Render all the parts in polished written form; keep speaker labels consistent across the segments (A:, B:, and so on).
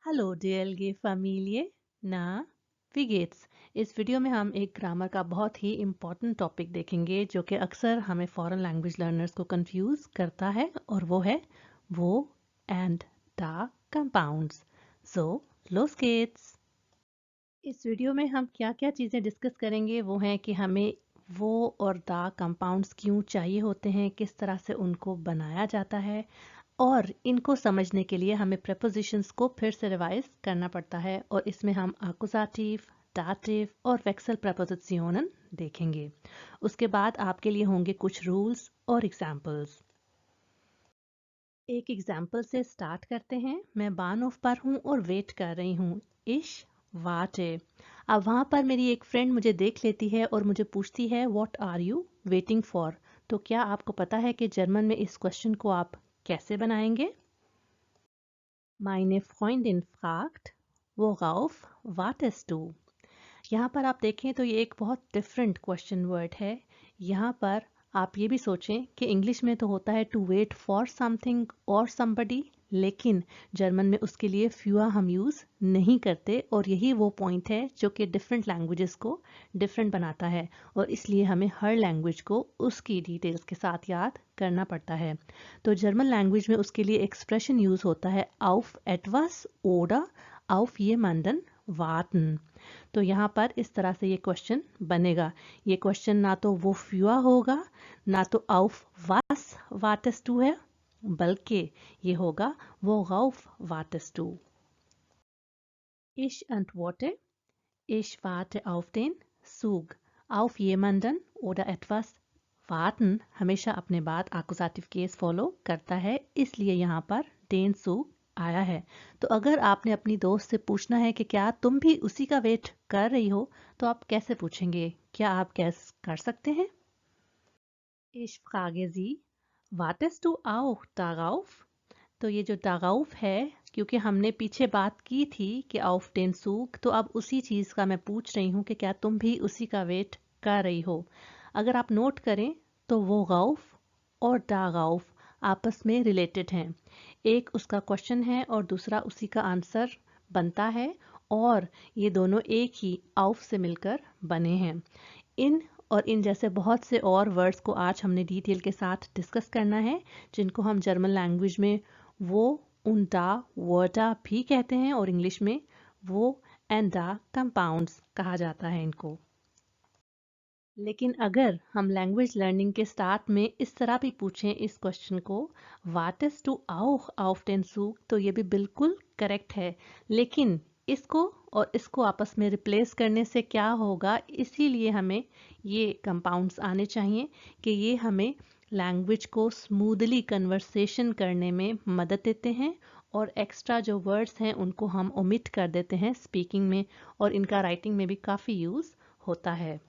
A: Hello DLG Familie, ना wie geht's? इस video में हम एक ग्रामर का बहुत ही इम्पॉर्टेंट टॉपिक देखेंगे जो कि अक्सर हमें फॉरेन लैंग्वेज लर्नर्स को कंफ्यूज करता है और वो है वो एंड दा कंपाउंड्स। सो los geht's। इस वीडियो में हम क्या क्या चीज़ें डिस्कस करेंगे वो हैं कि हमें वो और दा कंपाउंड्स क्यों चाहिए होते हैं, किस तरह से उनको बनाया जाता है और इनको समझने के लिए हमें प्रेपोजिशंस को फिर से रिवाइज करना पड़ता है और इसमें हम आकुजाटिव, दाटिव और वेक्सल प्रेपोजिशनन देखेंगे। उसके बाद आपके लिए होंगे कुछ रूल्स और एग्जांपल्स। एक एग्जांपल से स्टार्ट करते हैं। मैं बानऑफ पर हूँ और वेट कर रही हूँ। इश वाटे। अब वहाँ पर मेरी एक फ्रेंड मुझे देख लेती है और मुझे पूछती है what are you waiting for. तो क्या आपको पता है कि जर्मन में इस क्वेश्चन को आप कैसे बनाएंगे? Meine Freundin fragt, worauf wartest du? यहाँ पर आप देखें तो ये एक बहुत डिफरेंट क्वेश्चन वर्ड है। यहाँ पर आप ये भी सोचें कि इंग्लिश में तो होता है टू वेट फॉर समथिंग और समबडी, लेकिन जर्मन में उसके लिए फ्यूआ हम यूज़ नहीं करते और यही वो पॉइंट है जो कि डिफरेंट लैंग्वेजेस को डिफरेंट बनाता है और इसलिए हमें हर लैंग्वेज को उसकी डिटेल्स के साथ याद करना पड़ता है। तो जर्मन लैंग्वेज में उसके लिए एक्सप्रेशन यूज़ होता है auf etwas oder auf jemanden warten। तो यहाँ पर इस तरह से ये क्वेश्चन बनेगा। ये क्वेश्चन ना तो वो फ्यूआ होगा ना तो auf was wartest du है, बल्कि ये होगा worauf wartest du। Ich antworte, ich warte auf den Zug। auf jemanden oder etwas warten हमेशा अपने बाद आकुजाटिव केस फॉलो करता है, इसलिए यहाँ पर den Zug आया है। तो अगर आपने अपनी दोस्त से पूछना है कि क्या तुम भी उसी का वेट कर रही हो, तो आप कैसे पूछेंगे? क्या आप गैस कर सकते हैं? Ich frage sie, wartest du auch darauf? तो ये जो darauf है, क्योंकि हमने पीछे बात की थी कि auf den Zug, तो अब उसी चीज़ का मैं पूछ रही हूँ कि क्या तुम भी उसी का वेट कर रही हो। अगर आप नोट करें तो worauf और darauf आपस में रिलेटेड हैं। एक उसका क्वेश्चन है और दूसरा उसी का आंसर बनता है और ये दोनों एक ही auf से मिलकर बने हैं। इन और इन जैसे बहुत से और वर्ड्स को आज हमने डिटेल के साथ डिस्कस करना है, जिनको हम जर्मन लैंग्वेज में वो उनटा वर्टा भी कहते हैं और इंग्लिश में वो एंड दा कंपाउंड्स कहा जाता है इनको। लेकिन अगर हम लैंग्वेज लर्निंग के स्टार्ट में इस तरह भी पूछें इस क्वेश्चन को वाटस to auch auf den Zug, तो ये भी बिल्कुल करेक्ट है। लेकिन इसको और इसको आपस में रिप्लेस करने से क्या होगा, इसीलिए हमें ये कंपाउंड्स आने चाहिए कि ये हमें लैंग्वेज को स्मूथली कन्वर्सेशन करने में मदद देते हैं और एक्स्ट्रा जो वर्ड्स हैं उनको हम ओमिट कर देते हैं स्पीकिंग में और इनका राइटिंग में भी काफ़ी यूज़ होता है।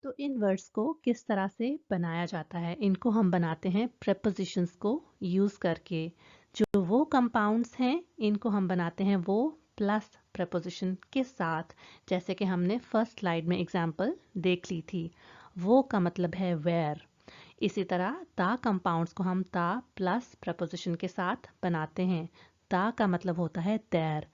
A: तो इन वर्ड्स को किस तरह से बनाया जाता है? इनको हम बनाते हैं प्रेपोजिशंस को यूज़ करके। जो वो कंपाउंड्स हैं इनको हम बनाते हैं वो प्लस प्रेपोजिशन के साथ, जैसे कि हमने फर्स्ट स्लाइड में एग्जांपल देख ली थी। वो का मतलब है वेयर। इसी तरह ता कंपाउंड्स को हम ता प्लस प्रपोजिशन के साथ बनाते हैं। ता का मतलब होता है देयर।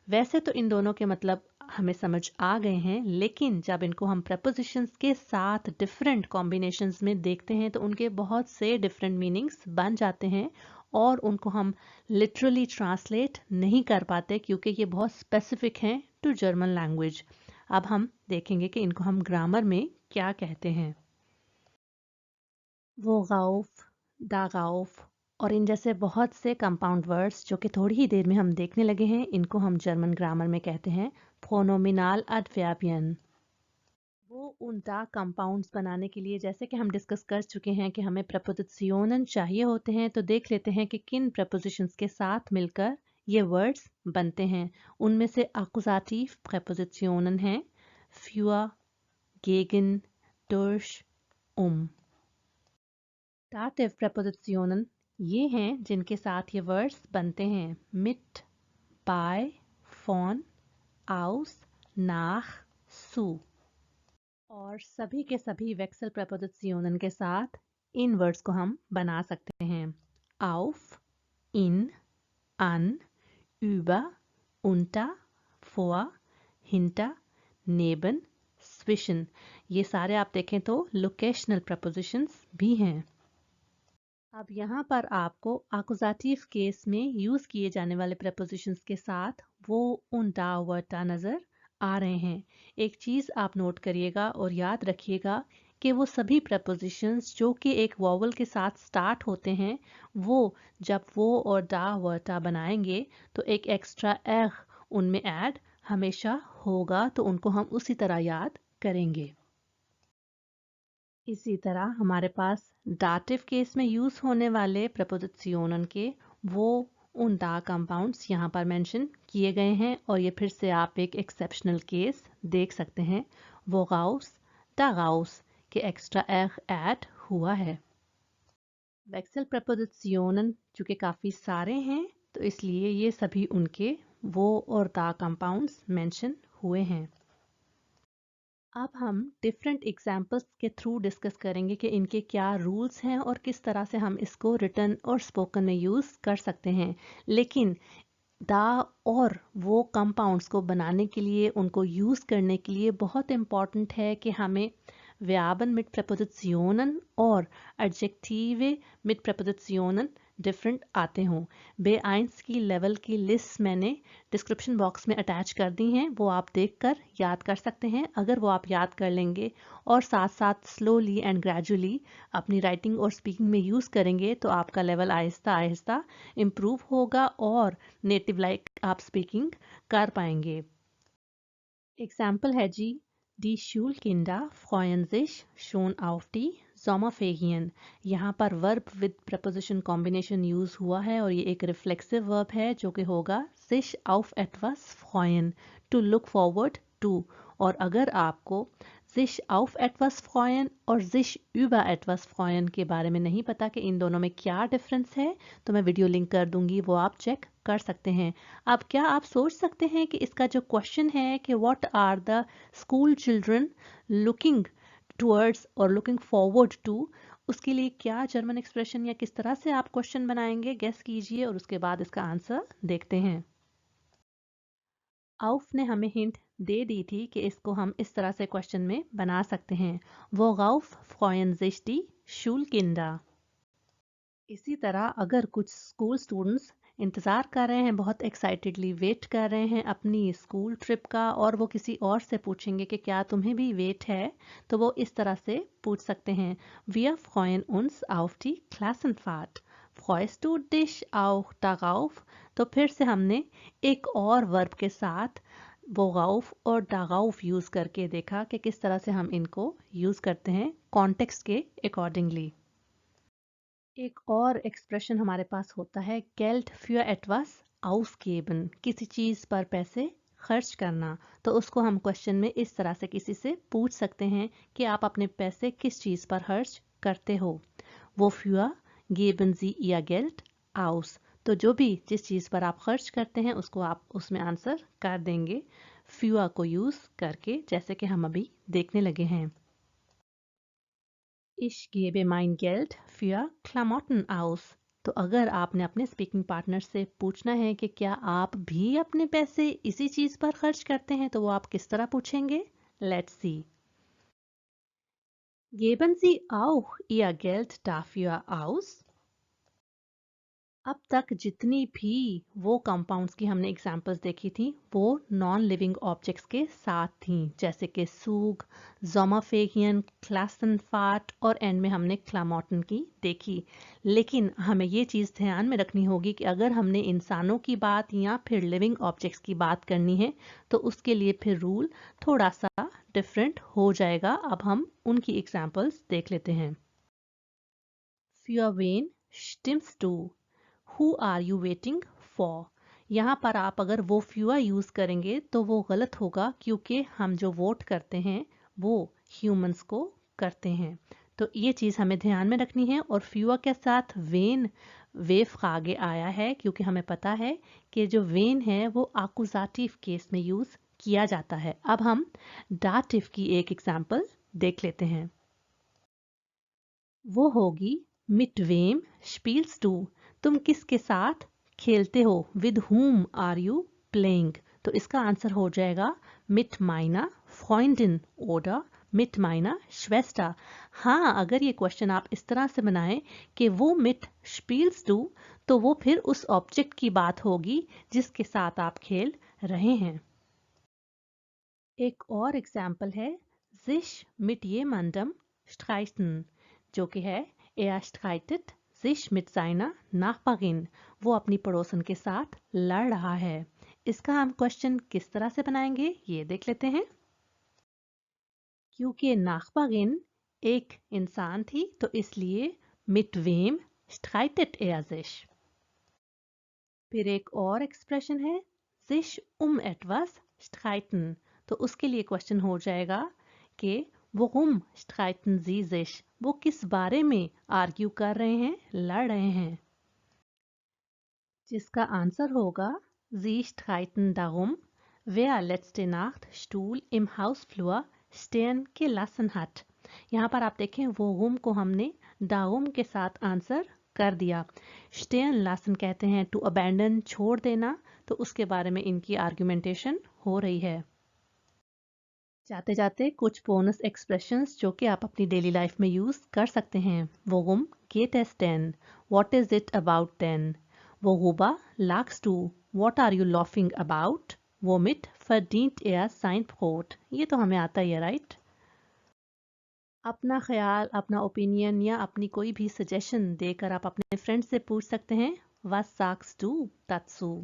A: वैसे तो इन दोनों के मतलब हमें समझ आ गए हैं, लेकिन जब इनको हम प्रपोजिशंस के साथ डिफरेंट कॉम्बिनेशंस में देखते हैं तो उनके बहुत से डिफरेंट मीनिंग्स बन जाते हैं और उनको हम लिटरली ट्रांसलेट नहीं कर पाते क्योंकि ये बहुत स्पेसिफिक हैं टू जर्मन लैंग्वेज। अब हम देखेंगे कि इनको हम ग्रामर में क्या कहते हैं। worauf, darauf और इन जैसे बहुत से कंपाउंड वर्ड्स जो कि थोड़ी ही देर में हम देखने लगे हैं, इनको हम जर्मन ग्रामर में कहते हैं प्रोनोमिनल एडवर्बियन। वो उन दा कंपाउंड्स बनाने के लिए जैसे कि हम डिस्कस कर चुके हैं कि हमें प्रपोजिशनन चाहिए होते हैं, तो देख लेते हैं कि किन प्रपोजिशंस के साथ मिलकर ये वर्ड्स बनते हैं। उनमें से आकुजाटिव प्रपोजिशनन हैं फ्यूआ, गेगन, durch, दाटिव प्रपोजिशनन ये हैं जिनके साथ ये वर्ड्स बनते हैं mit, bei, von, aus, nach, zu। और सभी के सभी वेक्सल प्रपोजिशनन के साथ इन वर्ड्स को हम बना सकते हैं auf, in, an, über, unter, vor, hinter, neben, zwischen। ये सारे आप देखें तो लोकेशनल प्रपोजिशंस भी हैं। अब यहाँ पर आपको आकुजाटिव केस में यूज किए जाने वाले प्रपोजिशंस के साथ वो उनटा वटा नजर आ रहे हैं। एक चीज आप नोट करिएगा और याद रखिएगा कि वो सभी प्रपोजिशंस जो कि एक वॉवल के साथ स्टार्ट होते हैं, वो जब वो और डा वटा बनाएंगे तो एक एक्स्ट्रा एग उनमें ऐड हमेशा होगा, तो उनको हम उसी तरह याद करेंगे। इसी तरह हमारे पास डाटिव केस में यूज होने वाले प्रपोजिशनन के वो उन डा कंपाउंड्स यहाँ पर मेंशन किए गए हैं, और ये फिर से आप एक एक्सेप्शनल केस देख सकते हैं। वो गाउस दा गाउस के एक्स्ट्रा एग ऐड हुआ है। वेक्सल प्रपोजिशनन चूंकि काफ़ी सारे हैं, तो इसलिए ये सभी उनके वो और दा कंपाउंड्स मेंशन हुए हैं। अब हम डिफरेंट एग्जाम्पल्स के थ्रू डिस्कस करेंगे कि इनके क्या रूल्स हैं और किस तरह से हम इसको रिटन और स्पोकन में यूज़ कर सकते हैं। लेकिन दा और वो कंपाउंड्स को बनाने के लिए, उनको यूज़ करने के लिए बहुत इम्पॉर्टेंट है कि हमें Verben mit Präpositionen और Adjektive mit Präpositionen डिफरेंट आते हों। B1 की लेवल की लिस्ट मैंने डिस्क्रिप्शन बॉक्स में अटैच कर दी हैं, वो आप देखकर याद कर सकते हैं। अगर वो आप याद कर लेंगे और साथ साथ स्लोली एंड ग्रेजुअली अपनी राइटिंग और स्पीकिंग में यूज़ करेंगे तो आपका लेवल आहिस्ता आहिस्ता इम्प्रूव होगा और नेटिव लाइक आप स्पीकिंग कर पाएंगे। एग्जाम्पल है जी, Die Schulkinder freuen sich schon auf die Sommerferien। यहाँ पर verb with preposition combination use हुआ है और ये एक रिफ्लेक्सिव वर्ब है जो कि होगा sich auf etwas freuen, to look forward to। और अगर आपको sich auf etwas freuen और sich über etwas freuen के बारे में नहीं पता कि इन दोनों में क्या डिफरेंस है, तो मैं वीडियो लिंक कर दूंगी, वो आप चेक कर सकते हैं। अब क्या आप सोच सकते हैं कि इसका जो क्वेश्चन है कि what are the school children looking towards और लुकिंग फॉरवर्ड टू, उसके लिए क्या जर्मन एक्सप्रेशन या किस तरह से आप क्वेश्चन बनाएंगे, गेस कीजिए और उसके बाद इसका आंसर देखते हैं। आउफ ने हमें हिंट दे दी थी कि इसको हम इस तरह से क्वेश्चन में बना सकते हैं, worauf freuen sich die Schulkinder। इसी तरह अगर कुछ स्कूल स्टूडेंट्स इंतज़ार कर रहे हैं, बहुत एक्साइटेडली वेट कर रहे हैं अपनी स्कूल ट्रिप का, और वो किसी और से पूछेंगे कि क्या तुम्हें भी वेट है, तो वो इस तरह से पूछ सकते हैं, Wir freuen uns auf die Klassenfahrt। Freust du dich auch darauf? तो फिर से हमने एक और वर्ब के साथ worauf और darauf यूज़ करके देखा कि किस तरह से हम इनको यूज़ करते हैं कॉन्टेक्स्ट के अकॉर्डिंगली। एक और एक्सप्रेशन हमारे पास होता है Geld für etwas ausgeben, किसी चीज़ पर पैसे खर्च करना। तो उसको हम क्वेश्चन में इस तरह से किसी से पूछ सकते हैं कि आप अपने पैसे किस चीज़ पर खर्च करते हो। Wofür geben Sie Ihr Geld aus? तो जो भी जिस चीज़ पर आप खर्च करते हैं उसको आप उसमें आंसर कर देंगे für को यूज़ करके, जैसे कि हम अभी देखने लगे हैं। Ich gebe mein Geld für Klamotten aus। तो अगर आपने अपने स्पीकिंग पार्टनर से पूछना है कि क्या आप भी अपने पैसे इसी चीज पर खर्च करते हैं, तो वो आप किस तरह पूछेंगे? Let's see। Geben Sie auch Ihr Geld dafür aus? अब तक जितनी भी वो कंपाउंड्स की हमने एग्जांपल्स देखी थी वो नॉन लिविंग ऑब्जेक्ट्स के साथ थी, जैसे कि सूग, ज़ोमाफेगियन, क्लासनफाट और एंड में हमने क्लामॉटन की देखी। लेकिन हमें ये चीज़ ध्यान में रखनी होगी कि अगर हमने इंसानों की बात या फिर लिविंग ऑब्जेक्ट्स की बात करनी है तो उसके लिए फिर रूल थोड़ा सा डिफरेंट हो जाएगा। अब हम उनकी एग्जाम्पल्स देख लेते हैं। Für wen stimmst du? Who are you waiting for? यहाँ पर आप अगर वो फ्यूआ यूज करेंगे तो वो गलत होगा, क्योंकि हम जो वोट करते हैं वो ह्यूमंस को करते हैं। तो ये चीज़ हमें ध्यान में रखनी है। और फ्यूआ के साथ वेन वेफ आगे आया है क्योंकि हमें पता है कि जो वेन है वो आकुजाटिव केस में यूज किया जाता है। अब हम डाटिव की एक एग्जाम्पल देख लेते हैं। वो होगी मिट वेम स्पील्स टू, तुम किसके साथ खेलते हो? With whom are you playing? तो इसका आंसर हो जाएगा mit meiner Freundin oder mit meiner Schwester। हाँ, अगर ये क्वेश्चन आप इस तरह से बनाएं कि वो mit spielst du, तो वो फिर उस ऑब्जेक्ट की बात होगी जिसके साथ आप खेल रहे हैं। एक और एग्जाम्पल है sich mit jemandem streiten, जो कि है er streitet sich mit seiner Nachbarin। वो अपनी पड़ोसन के साथ लड़ रहा है। इसका हम क्वेश्चन किस तरह से बनाएंगे ये देख लेते हैं। क्योंकि Nachbarin एक इंसान थी तो इसलिए mit wem streitet er sich। फिर एक और एक्सप्रेशन है sich etwas streiten, तो उसके लिए क्वेश्चन हो जाएगा कि worum streiten sie sich, वो किस बारे में आर्ग्यू कर रहे हैं, लड़ रहे हैं। जिसका आंसर होगा sie streiten darum, wer letzte Nacht Stuhl im Hausflur stehen gelassen hat। यहाँ पर आप देखें worum को हमने darum के साथ आंसर कर दिया। stehen lassen कहते हैं टू अबैंडन, छोड़ देना, तो उसके बारे में इनकी आर्गुमेंटेशन हो रही है। जाते जाते कुछ बोनस एक्सप्रेशंस जो कि आप अपनी डेली लाइफ में यूज कर सकते हैं। Worum geht es denn? What is it about then? Worüber lachst du? What are you laughing about? Womit verdient er sein Brot? ये तो हमें आता ही है, राइट? अपना ख्याल, अपना ओपिनियन या अपनी कोई भी सजेशन देकर आप अपने फ्रेंड से पूछ सकते हैं Was sagst du dazu?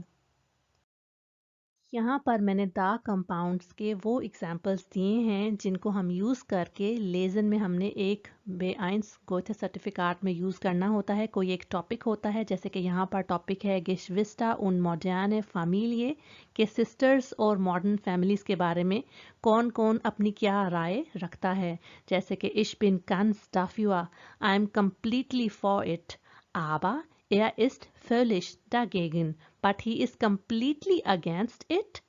A: यहाँ पर मैंने दा कंपाउंड्स के वो एग्जाम्पल्स दिए हैं जिनको हम यूज़ करके लेज़न में हमने एक B1 गोथे सर्टिफिकेट में यूज़ करना होता है। कोई एक टॉपिक होता है, जैसे कि यहाँ पर टॉपिक है Geschwister und moderne Familie, के सिस्टर्स और मॉडर्न फैमिलीज़ के बारे में कौन कौन अपनी क्या राय रखता है। जैसे कि Ich bin ganz dafür, I am completely for it, aber er ist völlig dagegen, but he is completely against it.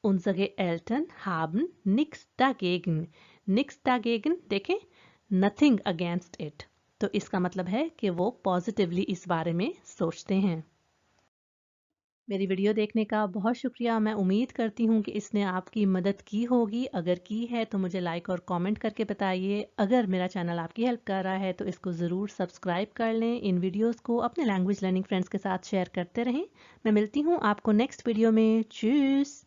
A: Unsere Eltern haben nichts dagegen. Nichts dagegen देखें, nothing against it। तो इसका मतलब है कि वो पॉजिटिवली इस बारे में सोचते हैं। मेरी वीडियो देखने का बहुत शुक्रिया। मैं उम्मीद करती हूँ कि इसने आपकी मदद की होगी। अगर की है तो मुझे लाइक और कमेंट करके बताइए। अगर मेरा चैनल आपकी हेल्प कर रहा है तो इसको ज़रूर सब्सक्राइब कर लें। इन वीडियोस को अपने लैंग्वेज लर्निंग फ्रेंड्स के साथ शेयर करते रहें। मैं मिलती हूँ आपको नेक्स्ट वीडियो में। चूस।